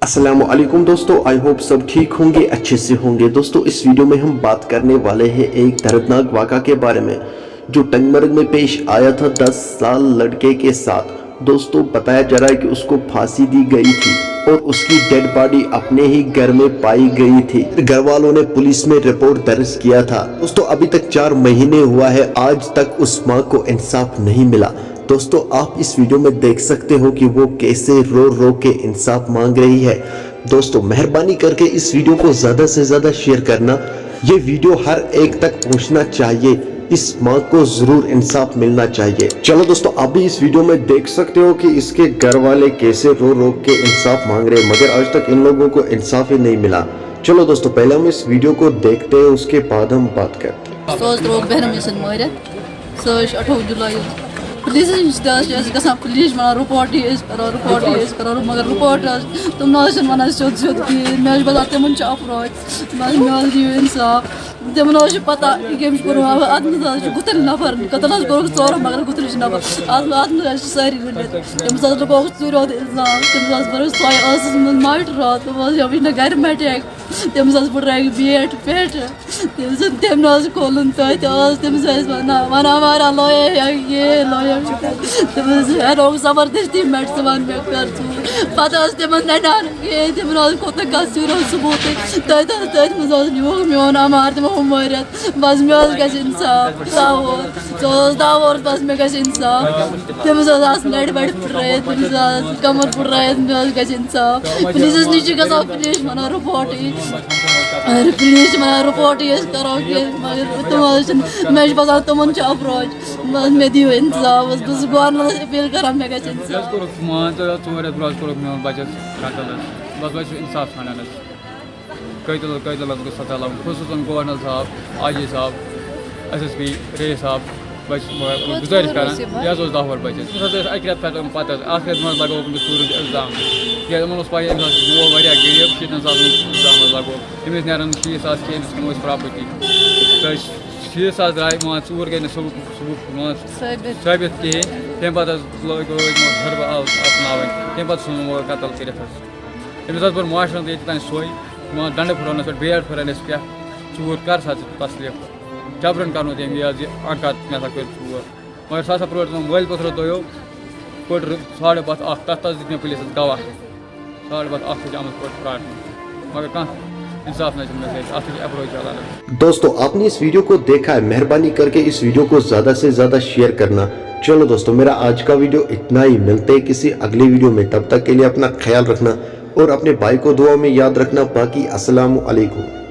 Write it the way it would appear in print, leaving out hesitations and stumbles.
अस्सलामुअलैकुम दोस्तों, I hope सब ठीक होंगे, अच्छे से होंगे। दोस्तों इस वीडियो में हम बात करने वाले हैं एक दर्दनाक वाक़ा के बारे में जो टंगमर्ग में पेश आया था 10 साल लड़के के साथ। दोस्तों बताया जा रहा है कि उसको फांसी दी गई थी और उसकी डेड बॉडी अपने ही घर में पाई गई थी। घर वालों ने पुलिस में रिपोर्ट दर्ज किया था। दोस्तों अभी तक 4 महीने हुआ है, आज तक उस माँ को इंसाफ नहीं मिला। दोस्तों आप इस वीडियो में देख सकते हो कि वो कैसे रो रो के इंसाफ मांग रही है। दोस्तों मेहरबानी करके इस वीडियो को ज़्यादा से ज़्यादा शेयर करना, ये वीडियो हर एक तक पहुंचना चाहिए। इस माँ को जरूर इंसाफ मिलना चाहिए। चलो दोस्तों आप भी इस वीडियो में देख सकते हो कि इसके घर वाले कैसे रो रो के इंसाफ मांग रहे हैं, मगर आज तक इन लोगों को इंसाफ ही नहीं मिला। चलो दोस्तों पहले हम इस वीडियो को देखते हैं, उसके बाद हम बात करते हैं। पुलिस पुलिस रिपोर्ट करो मगर रिपोर्ट तुम वन सोद सोद कहें मे बता तम अफराद दिव इंसाफ तम पता गुतल नफर कतल चोर मगर गुतल नफर सारी रलित तम लगोक चूरोद इल्जाम तम माट रात तम गर मटैक तम बड़ाक बेट पेट तम खोलन तम वन हमारा लॉयर ये लॉयर तम जबरदस्ती मेट वन मे कर पता तम नडान तम कोत चूरो सबूत तथ मज मोन अमार तमो मरित बस मे इंसाफ दावर बस मे इंसाफ तम नड़ वड़ पुर्रत तम कमर पुर्रत मे इंसाफ पुलिस नश पुलिस वन रिपोर्ट पुलिस वन रिपोर्ट करो मगर मे बसान तम अफराज मे दिव इंसाफ बस गवर्नमेंट अपील कर मे इंसाफ बस इंसाफ ठान कैतल सजा लागू खसूसन गवर्नर साहब आजी साहब SSP रे साहब बस गुजारिश कर 10 वर बचस अक रत पता अख रत मज लगो चूर इल्जाम क्या पाई वो गरीब 7,000 इल्जाम लगो अमिस नारान 60,000 के प्रॉपर्टी तो 60,000 द्राय मान चूर गई सबूत साबित कहें तम पे लगो घर अपनाव तम पे सुन कतल कर पर माशरन ये तान सोई डंड फुरानस पे बेट फुरानस पे चूर कर सा तस्लीफ जबरन कर अंकत मे कर चूर मगर सा प्रोट मल पथर दो कोट 7:30 तथ दित पुलिस गवाह 7:30 आम प्राण मगर कह इंसाफ नहीं। दोस्तों आपने इस वीडियो को देखा है, मेहरबानी करके इस वीडियो को ज़्यादा से ज़्यादा शेयर करना। चलो दोस्तों मेरा आज का वीडियो इतना ही, मिलते हैं किसी अगले वीडियो में। तब तक के लिए अपना ख्याल रखना और अपने भाई को दुआ में याद रखना। बाकी अस्सलामु अलैकुम।